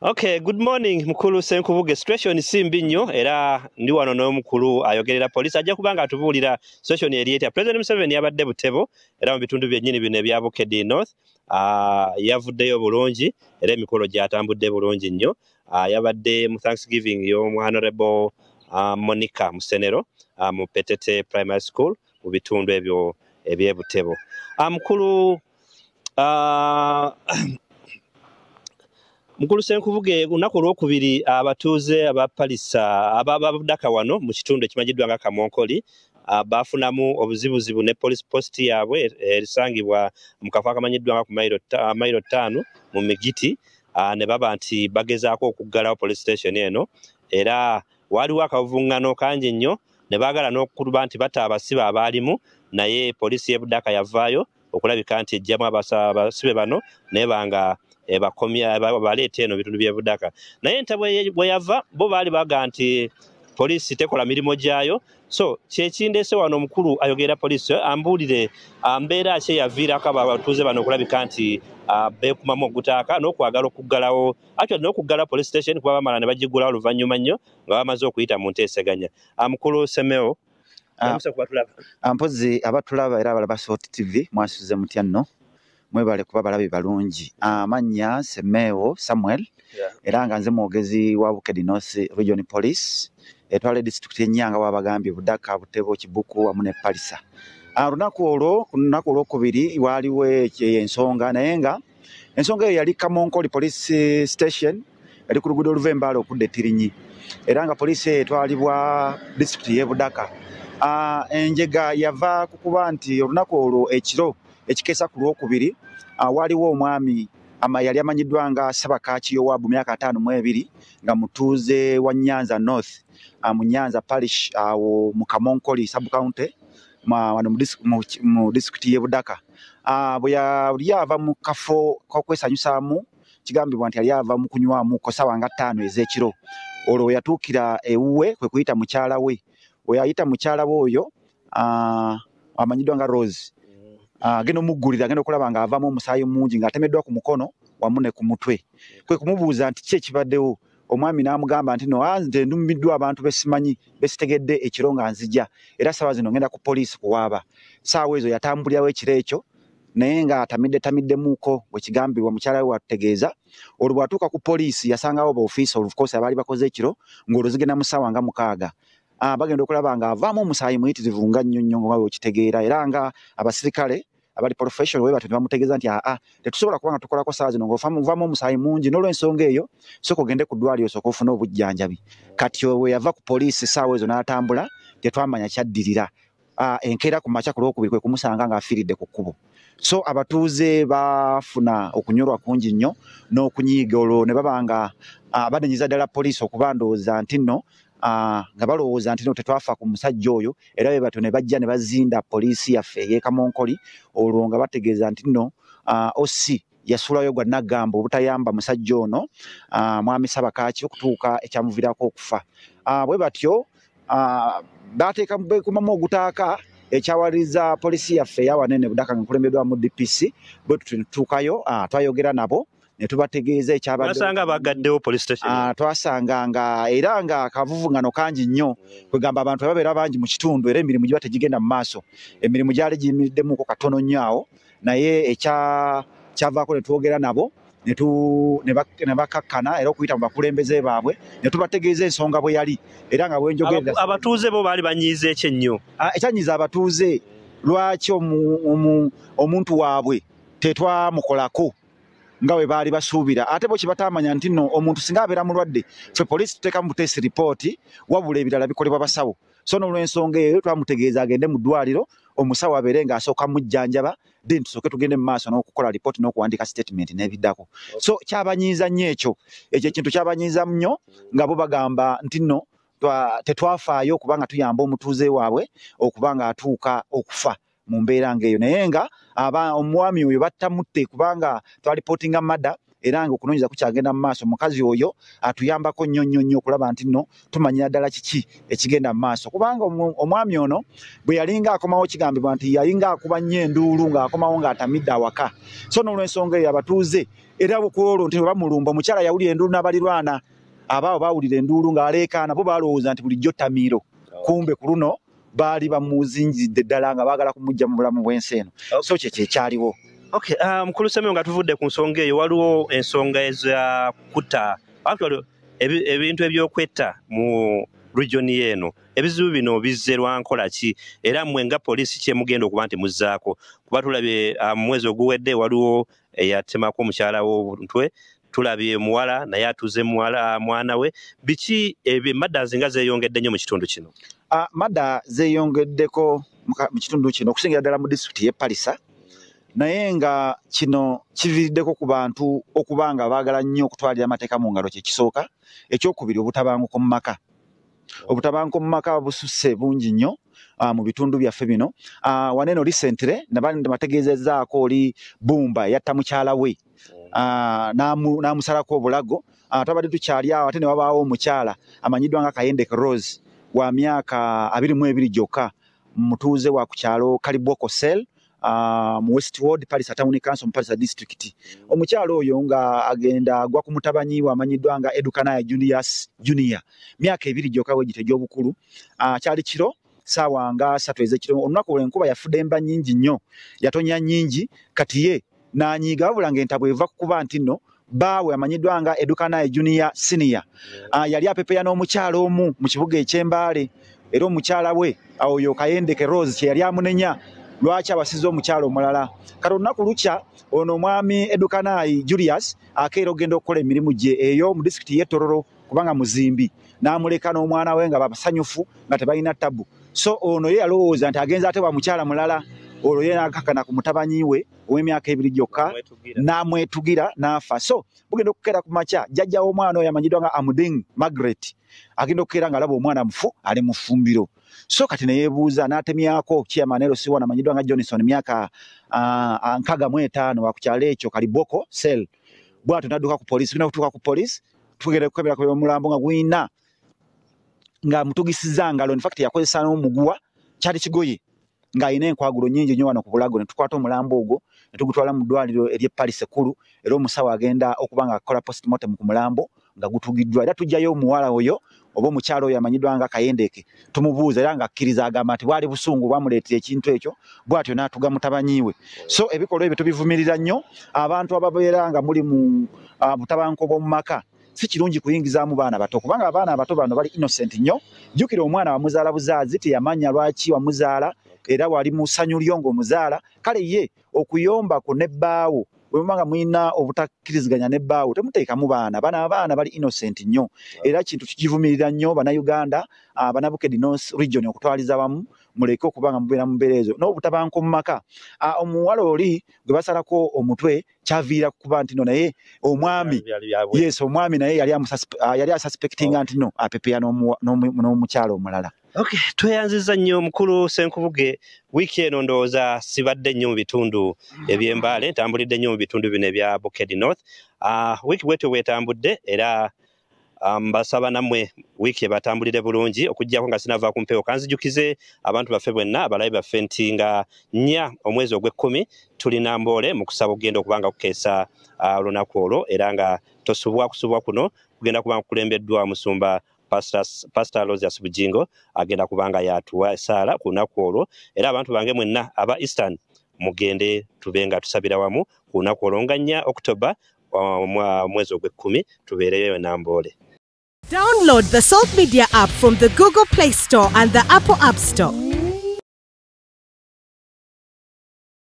Okay, good morning mukulu Senkubuge. Situation simbi nnyo era ndi wano n'omukulu ayogerera police ajja kubanga atubuulira situation erieta. President Museveni yabadde Butebo era mu bitundu byennyini bino ebya Bukedde North yavuddeyo bulungi era emikolo gyatambudde bulungi nnyo. Yabadde mu Thanksgiving y'omu Honorable Monica Musenero mu Petete Primary School mu bitundu ebyo eby'e Butebo. Mukulu Mukulu Senkubuge lunaku olwokubiri abatuuze abapalisa ababudaka wano mu kitundu ekimanyiddwa nga Kamonkoli bafunamu obuzibuzibu ne police post yaabwe erisangibwa mu kafo akamanyiddwa nga ku mayiro 5 mu Migiti ne baba nti bagezaako okuggalawo police station eno era waliwo akavuŋŋano kangi nnyo ne baagala n'okukuba nti bata abasibe abaalimu naye poliisi y'e Budaka yavaayo okulabika nti ejjamu abasibe bano naye banga bakomya baleeta eno bitundu by'e Budaka naye enta bwe yava bo baali baga nti poliisi tekola mirimu gyayo so kyekindeese wano omukulu ayogera poliisi ambuulire mbeera ki eyaviirako abatuuze bano okulabika nti beekumamu ogutaaka n'okwagala okuggalawo actually n'okuggala police station kuba bamala ne bagigulawo oluvannyuma nnyo nga bamaze okuyita mu nteeseganya. Mukulu Semeo mpozi abatulaba era abalaba Sort TV mwasuze mutya nno mwebale kuba balabi balungi. Amannya Semeo Samuel era nga nze mwogezi wa Bukedde North Region Police etwala district y'Enyanga wabagambye Budaka Butebo Kibuku wamu ne Palisa. Lunaku olwokubiri waliwo ensonga naye nga ensonga eyo yali Kamonkoli Police Station yali ku luguudo oluva okudda e Tirinyi era nga poliisi etwalibwa district y'e Budaka. Enjega yava kukuba nti olunaku olwo ekiro ekikeesa ku lwokubiri waliwo omwami yali amanyiddwa nga Sabakaaki Yowabu myaka 52 nga mutuuze wa Nyanza North mu Nyanza Parish awo mu Kamonkoli sub county mu district y'e Budaka. Bwe yali ava mu kafo k'okwesanyusaamu kigambibwa nti yali ava mu kunywamu ko ssaawa nga 5 ez'ekiro olwo we yatuukira ewuwe kwe kuyita mukyala we. We yayita mukyala we oyo amanyiddwa nga Rose agenda omuggulira agenda okulaba nga avaamu omusaayi mungi ng'atemeddwa ku mukono wamu ne ku mutwe. Kwe kumubuuza nti ki ekibaddewo omwami n'amugamba nti no nze ndumiddwa abantu besimanyi besitegedde ekiro nga nzija era ssaawa zino ngenda ku poliisi kuwaaba. Ssaawa ezo yatambulirawo ekiro ekyo naye nga tamiddemuuko bwe kigambibwa mukyala we watutegeeza. Olwo bw'atuuka ku poliisi yasangawo baofiisa of course abaali bakoze ekiro ng'olwo zigenda mu ssaawa nga 6. Bagenda okulaba nga avaamu omusaayi muyitirivu nga nnyo nga bwekitegeera era nga abasirikale abali professional we batyo bamutegeeza nti tetusobola kuba nga tukolako ssaawa zino ng'ovaamu omusaayi mungi n'olw'ensonga eyo sooka ogende ku ddwaliro osooka ofune obujjanjabi. Kati we yava ku poliisi ssaawa ezo n'atambula tetwamanya kyaddirira. Enkeera ku makya ku lwokubiri kwe kumusanga ng'afiiridde ku kkubo. So abatuuze bafuna okunyolwa kungi nnyo n'okunyiiga olwo ne baba nga banenyeza ddala poliisi okuba ndowooza nti nno nga balowooza nti no tetwafa ku musajja oyo era be batyo ne bajja ne bazinda poliisi yaffe ey'e Kamonkoli olwo nga bategeeza nti nno OC yasuulayo gwa Nagamba obutayamba musajja ono mwami Sabakaaki okutuuka ekyamuviirako okufa. Bwe batyo beekumamu ogutaaka ekyawaliza poliisi yaffe eyawanene Budaka nga nkulembeddwa mu DPC bwe tutuukayo twayogera nabo ne tubategeeza ekyabadde. Twasanga bagaddewo police station. Twasanga nga era nga akavuvuŋŋano kangi nnyo kwegamba abantu babeera bangi mu kitundu era emirimu giba tegigenda mu maaso. Emirimu gyali giyimiriddemuko katono nnyo awo naye kyavaako ne twogera nabo ne bakakkana era okuyita mu bakulembeze baabwe ne tubategeeza ensonga bwe yali era nga bwenjogerera. Abatuuze bo baali banyiiza ekyo ennyo. Ekyanyiiza abatuuze lwaki omuntu waabwe tetwamukolako nga we baali basuubira ate bo kibatamanya nti nno omuntu singa abeera mulwadde ffe poliisi tuteeka mu buteesi ripooti wabula ebirala bikolebwa basawo. So n'olw'ensonga eyo twamutegeeza agende mu ddwaliro omusawo abeere ng'asooka mujjanjaba then tusooke tugende mu maaso n'okukola ripooti n'okuwandiika statement n'ebiddako. So kyabanyiiza nnyo ekyo ekintu kyabanyiiza nnyo nga bo bagamba nti nno tetwafaayo okuba nga tuyamba omutuuze waabwe okuba nga atuuka okufa mu mbeera ng'eyo naye nga omwami oyo battamutte kubanga twalipootinga madda era nga okunoonyeza kukyagenda mu maaso. Omukazi oyo atuyambako nnyo okulaba nti nno tumanyira ddala kiki ekigenda mu maaso, kubanga omwami ono bwe yalinga akomawo kigambibwa nti yalinga akuba nnyo enduulu ng'akomawo ng'atamidde awaka. So n'olw'ensonga eyo abatuuze era bukwolwo nti bamulumba omukyala yawulira enduulu n'abalirwana abaawo baawulira enduulu ng'aleekaana bo balowooza nti bulijjo tamiiro, kumbe ku luno baali bamuzingiridde ddala nga baagala kumujja mu bulamu bw'ensi eno. So kyekyaliwo. Okay, mukulu Semeo nga tuvudde ku nsonga eyo, waliwo ensonga eza kuta ebintu ebyokwetta mu region eno. Ebizibu bino bizze lwa nkola ki, era mmwe nga poliisi kyemugenda okuba nti muzzaako? Kuba tulabye mu mwezi oguwedde waliwo eyatemako omukyala w'obuntwe, tulabye muwala naye atuze mwana we. Biki madda zinga zeeyongedde nnyo mu kitundu kino? Madda zeeyongeddeko mu kitundu kino okusingira ddala mu disitulikiti y'e Palisa, naye nga kino kiviiriddeko ku bantu okuba nga baagala nnyo okutwalira amateeka mu ngalo. Kye kisooka. Ekyokubiri, obutabanguko mu maka. Obutabanguko mu maka bususse bungi nnyo mu bitundu byaffe bino. Waneeno recently namategeezezaako oli Bumba yatta mukyala we n'amusalako obulago. Twabadde tukyali awo ate ne wabaawo omukyala amanyiddwa nga Kayendeke Rose wa myaka 22 gyokka, mutuuze wa ku kyalo Kaliboko Cell mu Westward Palisa Town Council mu Palisa District. Omukyalo oyo nga agenda agwa ku mutabanyi we amanyiddwa nga Edukanaya Junior, myaka 2 gyokka wegite gy'obukulu. Kyali kiro saawa nga 3 ez'ekiro. Olunaku olwo enkuba yafudde emba nnyingi nnyo, yatonya nnyingi, kati ye n'anyiiga wabula ng'entabwe eva kukuba nti nno baawe amanyiddwa nga Edukanaya Junior Senior yali apepeya n'omukyala omu mu kibuga eky'Embaale, era omukyala we oyo Kayendeke Rose kye yali amunenya lwaki abasize omukyala omulala. Kati olunaku lukya ono omwami Edukanaya Julius akeera ogenda okukola emirimu gye eyo mu disitulikiti y'e Tororo kubanga muzimbi, n'amuleka n'omwana we nga basanyufu nga tebalina tabu. So ono ye yalowooza nti agenza ate wa mukyala mulala, olwo ye n'akakana ku mutabanyi we ow'emyaka 2 gyokka n'amwetugira n'afa. So bugenda okukeera ku makya, jjajja w'omwana oyo amanyiddwa nga Amuding Margaret agenda okukeera ng'alaba omwana mufu ali mu ffumbiro. So kati ne yeebuuza n'atemyako chairman LC1 amanyiddwa nga Johnson myaka 65 wa ku kyalo ekyo Kaliboko Cell. Bw'atyo n'adduka ku poliisi. Bina kutuuka ku poliisi tugenda kukebera ku omulambo nga gwina nga mutugisiza ngalo, in fact yakozesa n'omuguwa, kyali kigoye ng'ayina enkwagulo nnyingi nnyo wano ku bulago. Ne tukwata omulambo ogwo ne tugutwala mu ddwaliro ery'e Palisa ekkulu, era omusawo agenda okuba nga akola postmortem ku mulambo nga gutugiddwa. Era tujjayo omuwala oyo oba omukyala oyo amanyiddwa nga Kayendeke, tumubuuza era ng'akkiriza agamba nti bwali busungu bwamuleetera ekintu ekyo, bw'atyo n'atuga mutabanyi we. So ebikolwa ebyo tubivumirira nnyo. Abantu ababeera nga muli mu butabanguko bw'omu maka si kirungi kuyingizaamu baana bato, kubanga abaana abato bano bali innocent nnyo. Jjukira omwana wamuzaala buzaazi, teyamanya lwaki wamuzaala, era wali mu ssanyu lyo ng'omuzaala. Kale ye okuyombako ne bbaawo bwe muba nga mulina obutakkiriziganya ne bbaawo temuteekamu baana. Abaana bali innocent nnyo, era kintu tukivumirira nnyo bannayuganda, Bannabukedi North Region okutwaliza wamu, muleke okuba nga mubeera mu mbeera ezo n'obutabanguko mu maka. Omuwala oli gwe basalako omutwe kyaviira kuba nti no naye omwami, yes, omwami naye yali asuspectinga nti no apepeya n'omukyala omulala. Okay, tweyanziza nnyo mukulu Senkubuge. Wiiki eno ndowooza sibadde nnyo mu bitundu eby'Embaale, ntambulidde nnyo mu bitundu bino ebya Bukedi North. Wiiki bwetyo bwetambudde, era mbasaba nammwe wiiki ebatambulire bulungi, okuggyako nga sinava ku mpewo. Kanzijukize abantu baffe bwenna, abalabe baffe nti nga 4 omwezi ogw'Ekkumi tulina Mboole mu kusaba okugenda okuba nga kukeesa olunaku olwo, era nga kusubwa kuno kugenda kuba kukulembeddwa Musumba Pastor Rosias Bujingo agenda kubanga yatuwa esaala ku lunaku olwo, era abantu bange mwenna aba Eastern mugende tubenga tusabira wamu ku lunaku olwo nga 4 October mwezi ogw'Ekkumi tubeereyo na Mboole. Download the Salt Media app from the Google Play Store and the Apple App Store.